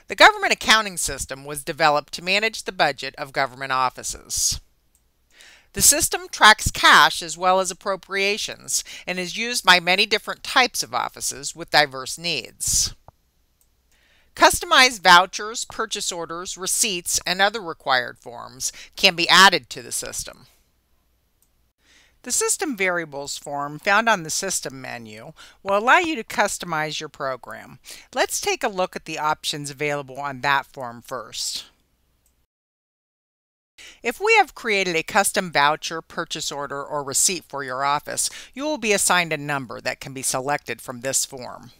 The government accounting system was developed to manage the budget of government offices. The system tracks cash as well as appropriations and is used by many different types of offices with diverse needs. Customized vouchers, purchase orders, receipts, and other required forms can be added to the system. The System Variables form found on the System menu will allow you to customize your program. Let's take a look at the options available on that form first. If we have created a custom voucher, purchase order, or receipt for your office, you will be assigned a number that can be selected from this form.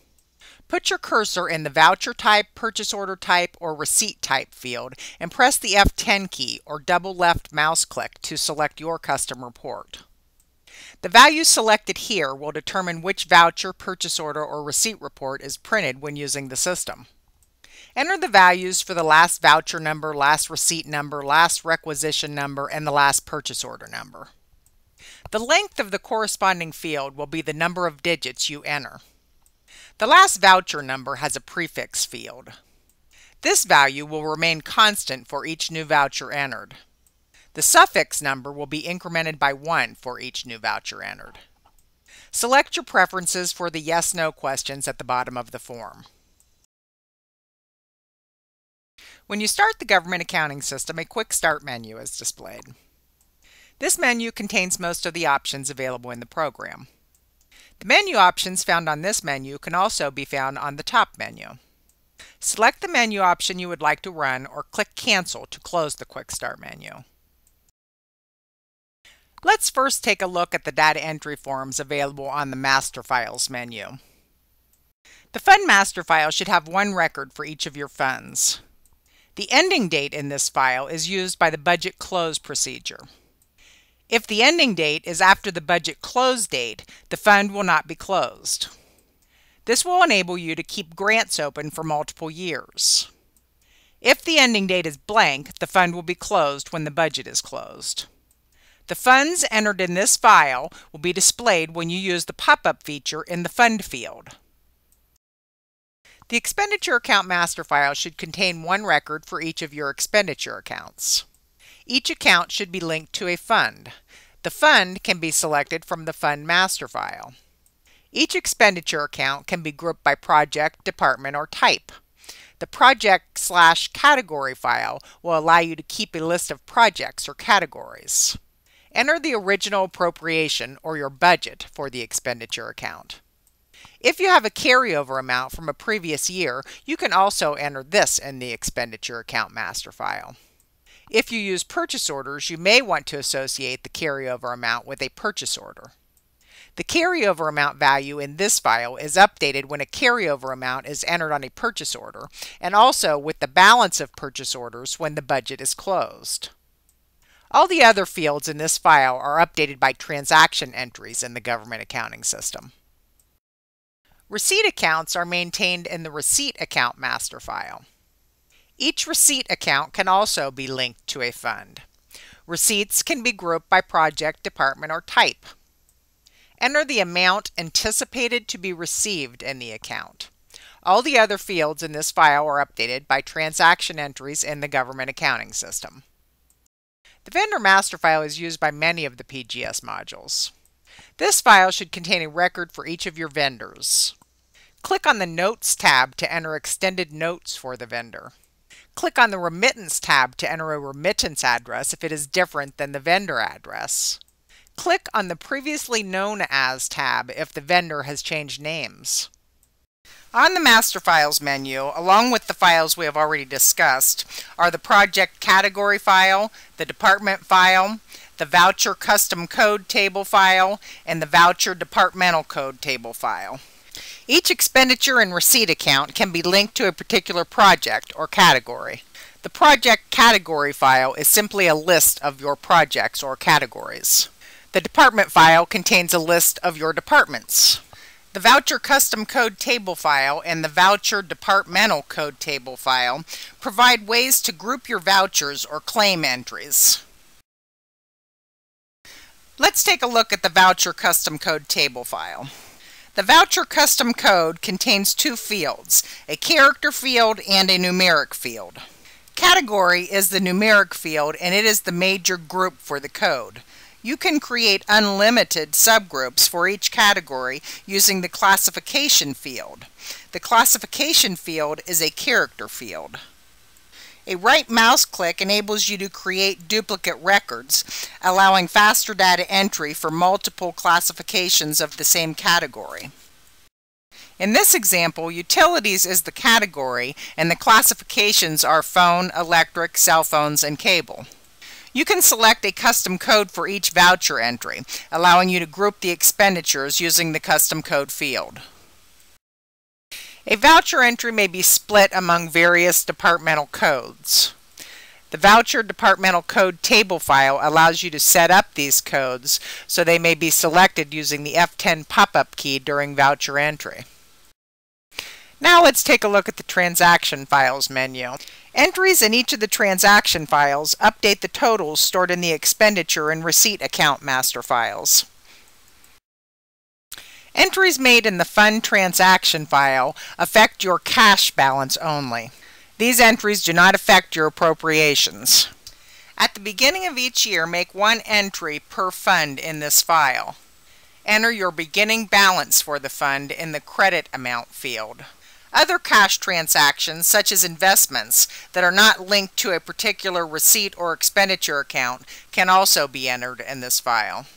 Put your cursor in the voucher type, purchase order type, or receipt type field and press the F10 key or double left mouse click to select your custom report. The value selected here will determine which voucher, purchase order, or receipt report is printed when using the system. Enter the values for the last voucher number, last receipt number, last requisition number, and the last purchase order number. The length of the corresponding field will be the number of digits you enter. The last voucher number has a prefix field. This value will remain constant for each new voucher entered. The suffix number will be incremented by 1 for each new voucher entered. Select your preferences for the yes/no questions at the bottom of the form. When you start the government accounting system, a quick start menu is displayed. This menu contains most of the options available in the program. The menu options found on this menu can also be found on the top menu. Select the menu option you would like to run or click Cancel to close the quick start menu. Let's first take a look at the data entry forms available on the Master Files menu. The Fund Master File should have one record for each of your funds. The ending date in this file is used by the budget close procedure. If the ending date is after the budget close date, the fund will not be closed. This will enable you to keep grants open for multiple years. If the ending date is blank, the fund will be closed when the budget is closed. The funds entered in this file will be displayed when you use the pop-up feature in the Fund field. The Expenditure Account Master File should contain one record for each of your expenditure accounts. Each account should be linked to a fund. The fund can be selected from the Fund Master File. Each expenditure account can be grouped by project, department, or type. The project/category file will allow you to keep a list of projects or categories. Enter the original appropriation or your budget for the expenditure account. If you have a carryover amount from a previous year, you can also enter this in the Expenditure Account Master File. If you use purchase orders, you may want to associate the carryover amount with a purchase order. The carryover amount value in this file is updated when a carryover amount is entered on a purchase order, and also with the balance of purchase orders when the budget is closed. All the other fields in this file are updated by transaction entries in the government accounting system. Receipt accounts are maintained in the Receipt Account Master File. Each receipt account can also be linked to a fund. Receipts can be grouped by project, department, or type. Enter the amount anticipated to be received in the account. All the other fields in this file are updated by transaction entries in the government accounting system. The Vendor Master File is used by many of the PGS modules. This file should contain a record for each of your vendors. Click on the Notes tab to enter extended notes for the vendor. Click on the Remittance tab to enter a remittance address if it is different than the vendor address. Click on the Previously Known As tab if the vendor has changed names. On the Master Files menu, along with the files we have already discussed, are the Project Category file, the Department file, the Voucher Custom Code Table file, and the Voucher Departmental Code Table file. Each expenditure and receipt account can be linked to a particular project or category. The Project Category file is simply a list of your projects or categories. The Department file contains a list of your departments. The Voucher Custom Code Table file and the Voucher Departmental Code Table file provide ways to group your vouchers or claim entries. Let's take a look at the Voucher Custom Code Table file. The voucher custom code contains two fields, a character field and a numeric field. Category is the numeric field and it is the major group for the code. You can create unlimited subgroups for each category using the classification field. The classification field is a character field. A right mouse click enables you to create duplicate records, allowing faster data entry for multiple classifications of the same category. In this example, utilities is the category and the classifications are phone, electric, cell phones, and cable. You can select a custom code for each voucher entry, allowing you to group the expenditures using the custom code field. A voucher entry may be split among various departmental codes. The voucher departmental code table file allows you to set up these codes so they may be selected using the F10 pop-up key during voucher entry. Now let's take a look at the Transaction Files menu. Entries in each of the transaction files update the totals stored in the Expenditure and Receipt account master files. Entries made in the Fund Transaction file affect your cash balance only. These entries do not affect your appropriations. At the beginning of each year, make one entry per fund in this file. Enter your beginning balance for the fund in the Credit Amount field. Other cash transactions, such as investments that are not linked to a particular receipt or expenditure account, can also be entered in this file.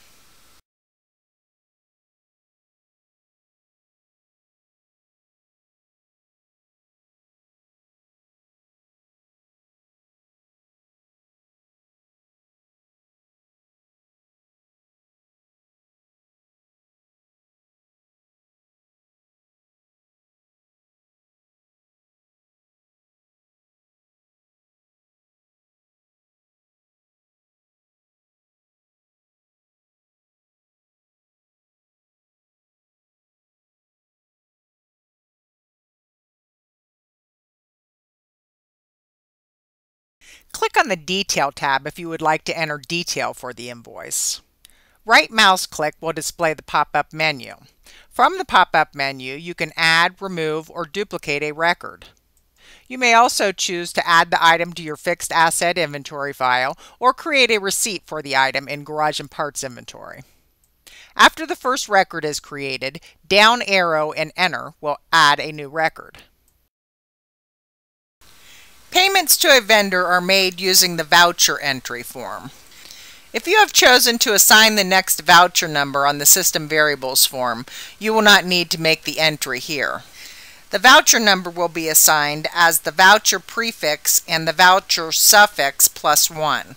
Click on the Detail tab if you would like to enter detail for the invoice. Right mouse click will display the pop-up menu. From the pop-up menu, you can add, remove, or duplicate a record. You may also choose to add the item to your fixed asset inventory file or create a receipt for the item in Garage and Parts inventory. After the first record is created, down arrow and enter will add a new record. Payments to a vendor are made using the voucher entry form. If you have chosen to assign the next voucher number on the System Variables form, you will not need to make the entry here. The voucher number will be assigned as the voucher prefix and the voucher suffix +1.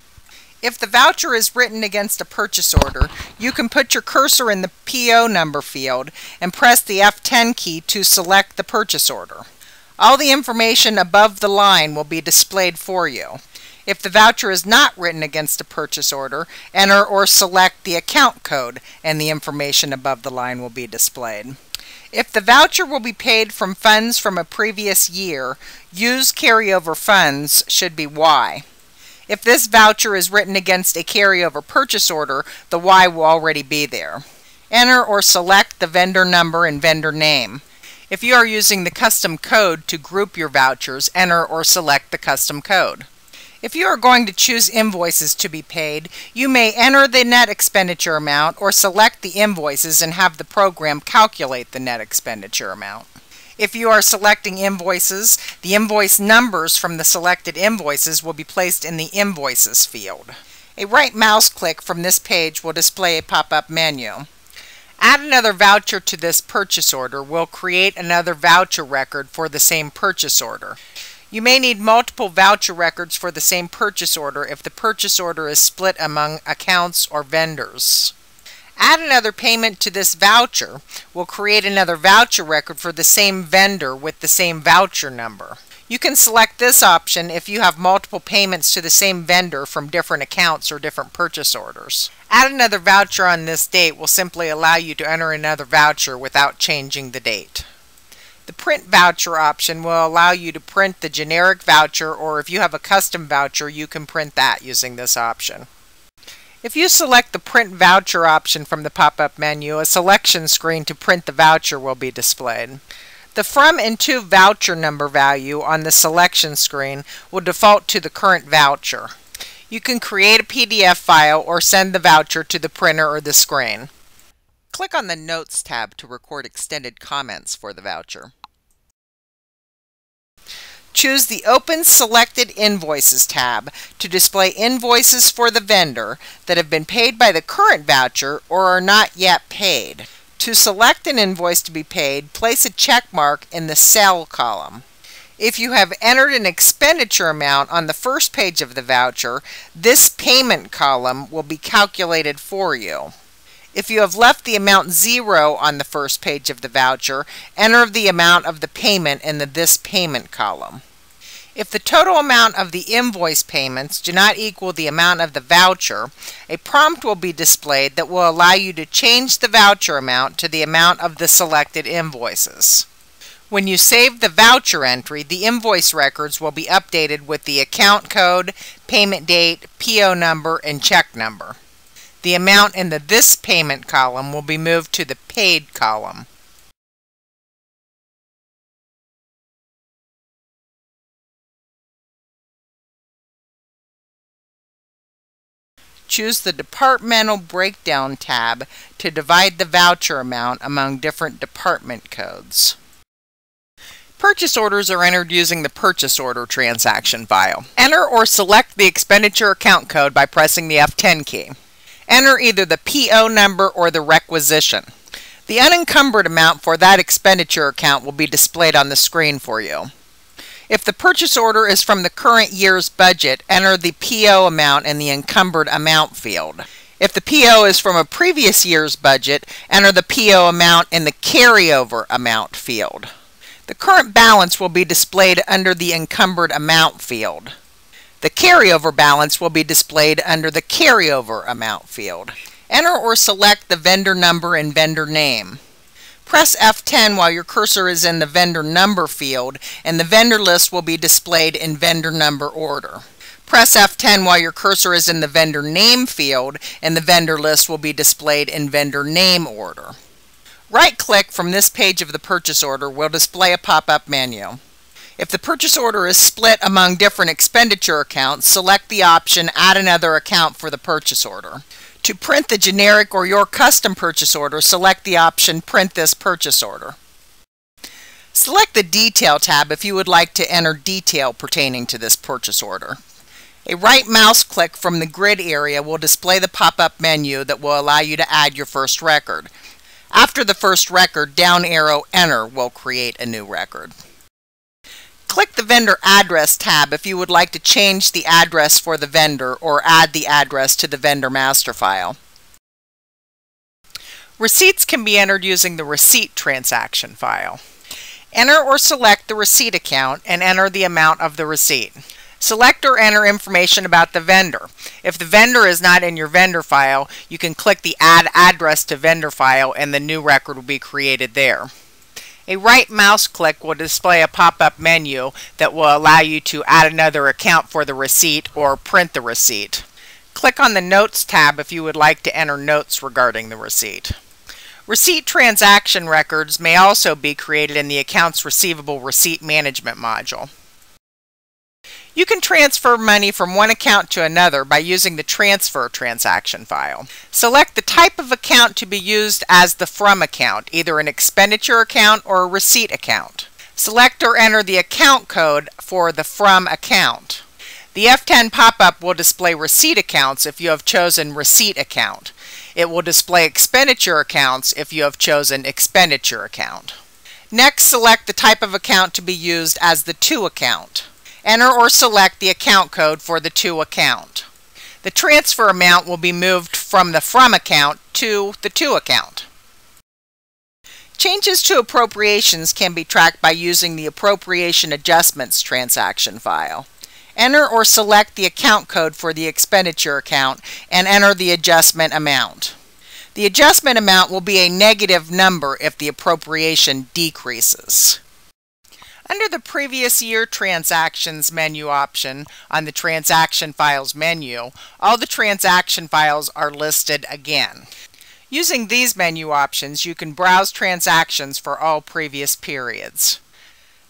If the voucher is written against a purchase order, you can put your cursor in the PO number field and press the F10 key to select the purchase order. All the information above the line will be displayed for you. If the voucher is not written against a purchase order, enter or select the account code and the information above the line will be displayed. If the voucher will be paid from funds from a previous year, use carryover funds should be Y. If this voucher is written against a carryover purchase order, the Y will already be there. Enter or select the vendor number and vendor name. If you are using the custom code to group your vouchers, enter or select the custom code. If you are going to choose invoices to be paid, you may enter the net expenditure amount or select the invoices and have the program calculate the net expenditure amount. If you are selecting invoices, the invoice numbers from the selected invoices will be placed in the Invoices field. A right mouse click from this page will display a pop-up menu. Add another voucher to this purchase order will create another voucher record for the same purchase order. You may need multiple voucher records for the same purchase order if the purchase order is split among accounts or vendors. Add another payment to this voucher will create another voucher record for the same vendor with the same voucher number. You can select this option if you have multiple payments to the same vendor from different accounts or different purchase orders. Add another voucher on this date will simply allow you to enter another voucher without changing the date. The Print Voucher option will allow you to print the generic voucher, or if you have a custom voucher, you can print that using this option. If you select the Print Voucher option from the pop-up menu, a selection screen to print the voucher will be displayed. The From and To voucher number value on the selection screen will default to the current voucher. You can create a PDF file or send the voucher to the printer or the screen. Click on the Notes tab to record extended comments for the voucher. Choose the Open Selected Invoices tab to display invoices for the vendor that have been paid by the current voucher or are not yet paid. To select an invoice to be paid, place a check mark in the Cell column. If you have entered an expenditure amount on the first page of the voucher, this payment column will be calculated for you. If you have left the amount 0 on the first page of the voucher, enter the amount of the payment in the This Payment column. If the total amount of the invoice payments do not equal the amount of the voucher, a prompt will be displayed that will allow you to change the voucher amount to the amount of the selected invoices. When you save the voucher entry, the invoice records will be updated with the account code, payment date, PO number, and check number. The amount in the This Payment column will be moved to the Paid column. Choose the Departmental Breakdown tab to divide the voucher amount among different department codes. Purchase orders are entered using the Purchase Order transaction file. Enter or select the expenditure account code by pressing the F10 key. Enter either the PO number or the requisition. The unencumbered amount for that expenditure account will be displayed on the screen for you. If the purchase order is from the current year's budget, enter the PO amount in the encumbered amount field. If the PO is from a previous year's budget, enter the PO amount in the carryover amount field. The current balance will be displayed under the encumbered amount field. The carryover balance will be displayed under the carryover amount field. Enter or select the vendor number and vendor name. Press F10 while your cursor is in the vendor number field, and the vendor list will be displayed in vendor number order. Press F10 while your cursor is in the vendor name field, and the vendor list will be displayed in vendor name order. Right-click from this page of the purchase order will display a pop-up menu. If the purchase order is split among different expenditure accounts, select the option Add Another Account for the purchase order. To print the generic or your custom purchase order, select the option Print this purchase order. Select the Detail tab if you would like to enter detail pertaining to this purchase order. A right mouse click from the grid area will display the pop-up menu that will allow you to add your first record. After the first record, down arrow Enter will create a new record. Click the Vendor Address tab if you would like to change the address for the vendor or add the address to the vendor master file. Receipts can be entered using the Receipt transaction file. Enter or select the receipt account and enter the amount of the receipt. Select or enter information about the vendor. If the vendor is not in your vendor file, you can click the Add Address to Vendor file and the new record will be created there. A right mouse click will display a pop-up menu that will allow you to add another account for the receipt or print the receipt. Click on the Notes tab if you would like to enter notes regarding the receipt. Receipt transaction records may also be created in the Accounts Receivable Receipt Management module. You can transfer money from one account to another by using the Transfer transaction file. Select the type of account to be used as the From account, either an expenditure account or a receipt account. Select or enter the account code for the From account. The F10 pop-up will display receipt accounts if you have chosen Receipt account. It will display expenditure accounts if you have chosen Expenditure account. Next, select the type of account to be used as the To account. Enter or select the account code for the To account. The transfer amount will be moved from the From account to the To account. Changes to appropriations can be tracked by using the Appropriation Adjustments transaction file. Enter or select the account code for the expenditure account and enter the adjustment amount. The adjustment amount will be a negative number if the appropriation decreases. Under the Previous Year Transactions menu option on the Transaction Files menu, all the transaction files are listed again. Using these menu options, you can browse transactions for all previous periods.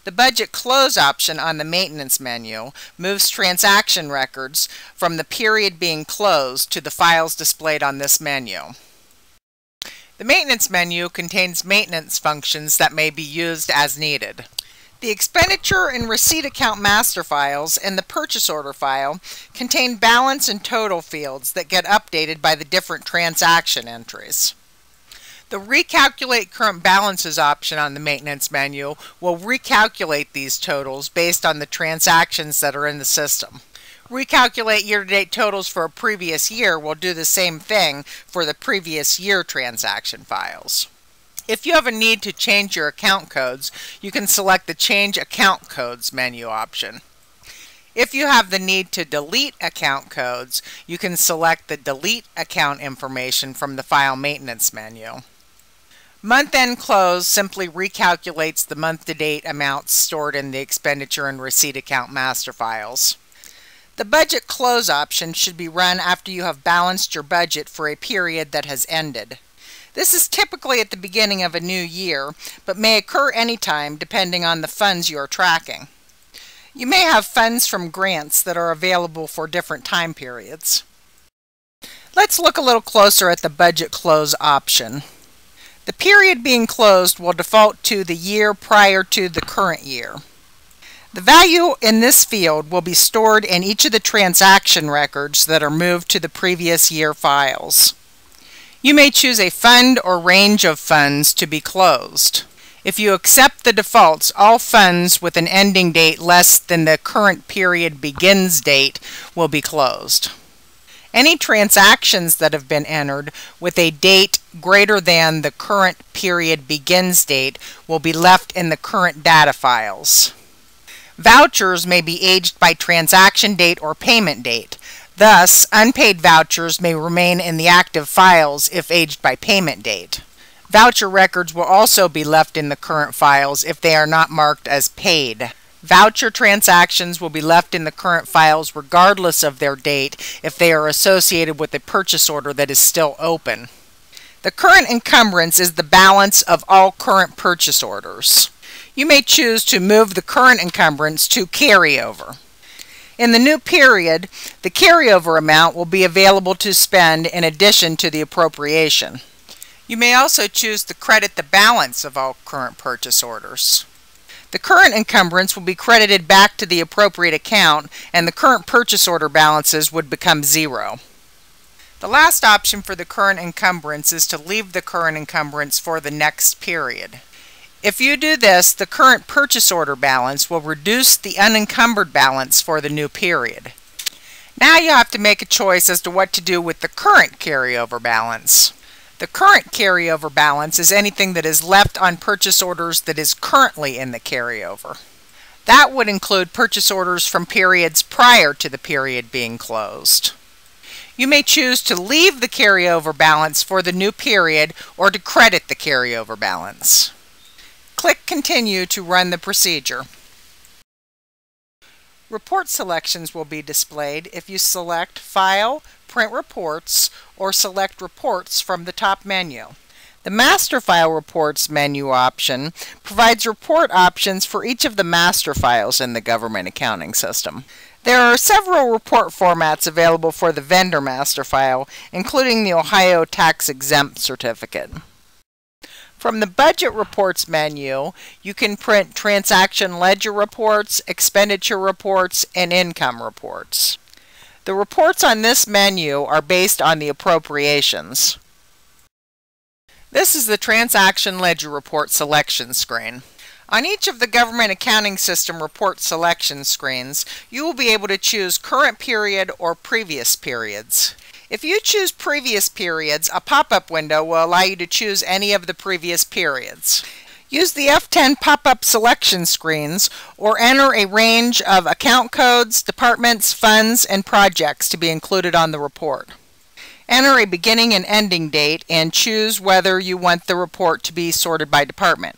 The Budget Close option on the Maintenance menu moves transaction records from the period being closed to the files displayed on this menu. The Maintenance menu contains maintenance functions that may be used as needed. The Expenditure and Receipt Account master files and the Purchase Order file contain balance and total fields that get updated by the different transaction entries. The Recalculate Current Balances option on the Maintenance menu will recalculate these totals based on the transactions that are in the system. Recalculate year-to-date totals for a previous year will do the same thing for the previous year transaction files. If you have a need to change your account codes, you can select the Change Account Codes menu option. If you have the need to delete account codes, you can select the Delete Account Information from the File Maintenance menu. Month-end Close simply recalculates the month-to-date amounts stored in the Expenditure and Receipt Account master files. The Budget Close option should be run after you have balanced your budget for a period that has ended. This is typically at the beginning of a new year, but may occur anytime depending on the funds you are tracking. You may have funds from grants that are available for different time periods. Let's look a little closer at the Budget Close option. The period being closed will default to the year prior to the current year. The value in this field will be stored in each of the transaction records that are moved to the previous year files. You may choose a fund or range of funds to be closed. If you accept the defaults, all funds with an ending date less than the current period begins date will be closed. Any transactions that have been entered with a date greater than the current period begins date will be left in the current data files. Vouchers may be aged by transaction date or payment date. Thus, unpaid vouchers may remain in the active files if aged by payment date. Voucher records will also be left in the current files if they are not marked as paid. Voucher transactions will be left in the current files regardless of their date if they are associated with a purchase order that is still open. The current encumbrance is the balance of all current purchase orders. You may choose to move the current encumbrance to carryover. In the new period, the carryover amount will be available to spend in addition to the appropriation. You may also choose to credit the balance of all current purchase orders. The current encumbrance will be credited back to the appropriate account, and the current purchase order balances would become zero. The last option for the current encumbrance is to leave the current encumbrance for the next period. If you do this, the current purchase order balance will reduce the unencumbered balance for the new period. Now you have to make a choice as to what to do with the current carryover balance. The current carryover balance is anything that is left on purchase orders that is currently in the carryover. That would include purchase orders from periods prior to the period being closed. You may choose to leave the carryover balance for the new period or to credit the carryover balance. Click Continue to run the procedure. Report selections will be displayed if you select File, Print Reports, or select Reports from the top menu. The Master File Reports menu option provides report options for each of the master files in the government accounting system. There are several report formats available for the vendor master file, including the Ohio Tax Exempt Certificate. From the Budget Reports menu, you can print Transaction Ledger Reports, Expenditure Reports, and Income Reports. The reports on this menu are based on the appropriations. This is the Transaction Ledger Report selection screen. On each of the Government Accounting System report selection screens, you will be able to choose current period or previous periods. If you choose previous periods, a pop-up window will allow you to choose any of the previous periods. Use the F10 pop-up selection screens or enter a range of account codes, departments, funds, and projects to be included on the report. Enter a beginning and ending date and choose whether you want the report to be sorted by department.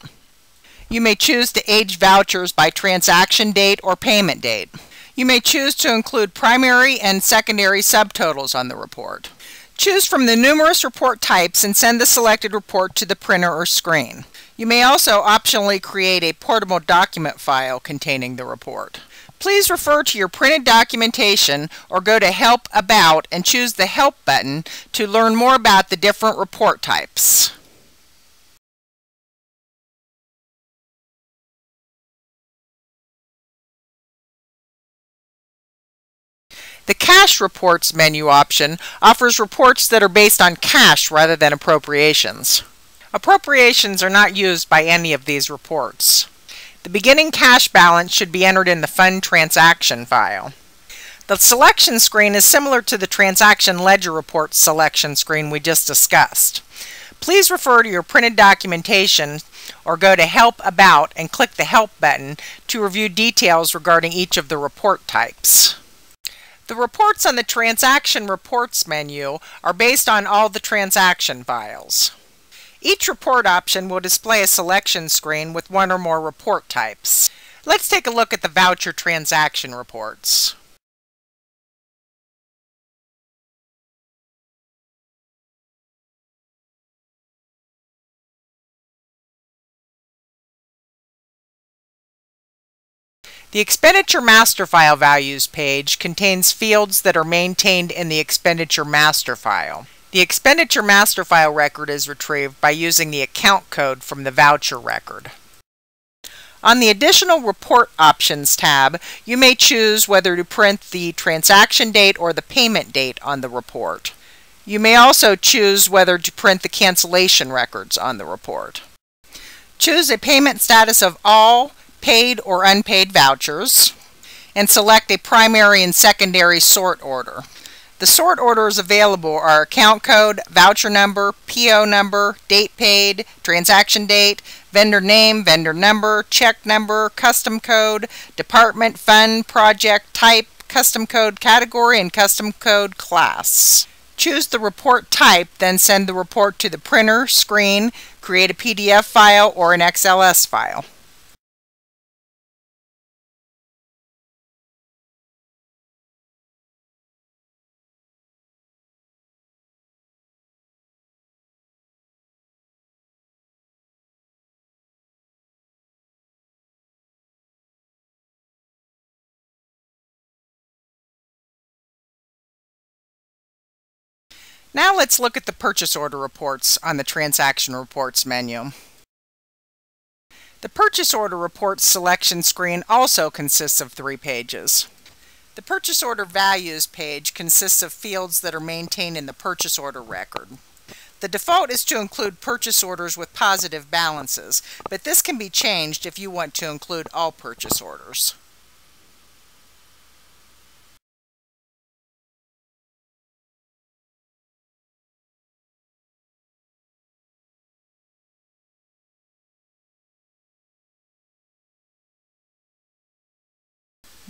You may choose to age vouchers by transaction date or payment date. You may choose to include primary and secondary subtotals on the report. Choose from the numerous report types and send the selected report to the printer or screen. You may also optionally create a portable document file containing the report. Please refer to your printed documentation or go to Help About and choose the Help button to learn more about the different report types. The Cash Reports menu option offers reports that are based on cash rather than appropriations. Appropriations are not used by any of these reports. The beginning cash balance should be entered in the Fund Transaction file. The selection screen is similar to the Transaction Ledger Report selection screen we just discussed. Please refer to your printed documentation or go to Help About and click the Help button to review details regarding each of the report types. The reports on the Transaction Reports menu are based on all the transaction files. Each report option will display a selection screen with one or more report types. Let's take a look at the voucher transaction reports. The Expenditure Master File Values page contains fields that are maintained in the Expenditure Master File. The Expenditure Master File record is retrieved by using the account code from the voucher record. On the Additional Report Options tab, you may choose whether to print the transaction date or the payment date on the report. You may also choose whether to print the cancellation records on the report. Choose a payment status of all paid or unpaid vouchers, and select a primary and secondary sort order. The sort orders available are account code, voucher number, PO number, date paid, transaction date, vendor name, vendor number, check number, custom code, department, fund, project, type, custom code category, and custom code class. Choose the report type, then send the report to the printer, screen, create a PDF file or an XLS file. Now let's look at the purchase order reports on the Transaction Reports menu. The Purchase Order Reports selection screen also consists of 3 pages. The Purchase Order Values page consists of fields that are maintained in the purchase order record. The default is to include purchase orders with positive balances, but this can be changed if you want to include all purchase orders.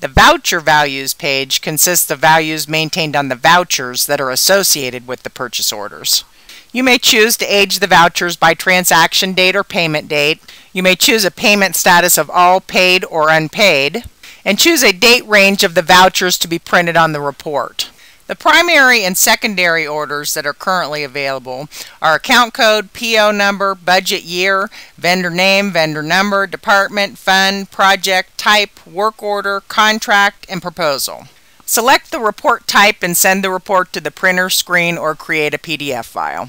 The Voucher Values page consists of values maintained on the vouchers that are associated with the purchase orders. You may choose to age the vouchers by transaction date or payment date. You may choose a payment status of all paid or unpaid, and choose a date range of the vouchers to be printed on the report. The primary and secondary orders that are currently available are account code, PO number, budget year, vendor name, vendor number, department, fund, project, type, work order, contract, and proposal. Select the report type and send the report to the printer, screen, or create a PDF file.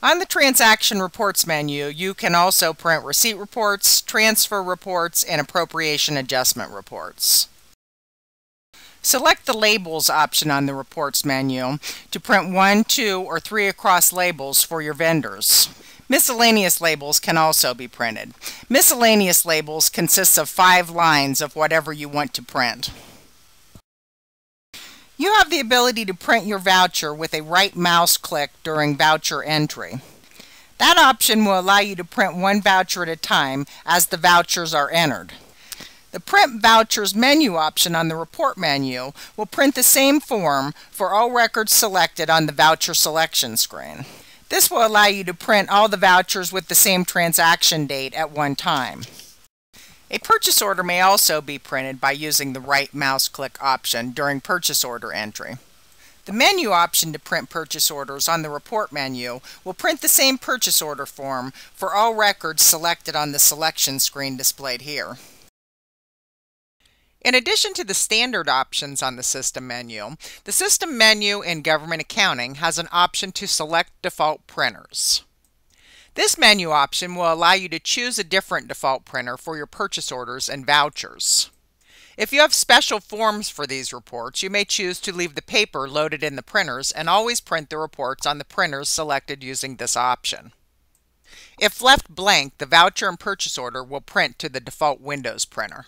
On the Transaction Reports menu, you can also print receipt reports, transfer reports, and appropriation adjustment reports. Select the Labels option on the Reports menu to print 1, 2, or 3 across labels for your vendors. Miscellaneous labels can also be printed. Miscellaneous labels consists of 5 lines of whatever you want to print. You have the ability to print your voucher with a right mouse click during voucher entry. That option will allow you to print one voucher at a time as the vouchers are entered. The Print Vouchers menu option on the Report menu will print the same form for all records selected on the voucher selection screen. This will allow you to print all the vouchers with the same transaction date at one time. A purchase order may also be printed by using the right mouse click option during purchase order entry. The menu option to print purchase orders on the report menu will print the same purchase order form for all records selected on the selection screen displayed here. In addition to the standard options on the System menu, the System menu in Government Accounting has an option to select default printers. This menu option will allow you to choose a different default printer for your purchase orders and vouchers. If you have special forms for these reports, you may choose to leave the paper loaded in the printers and always print the reports on the printers selected using this option. If left blank, the voucher and purchase order will print to the default Windows printer.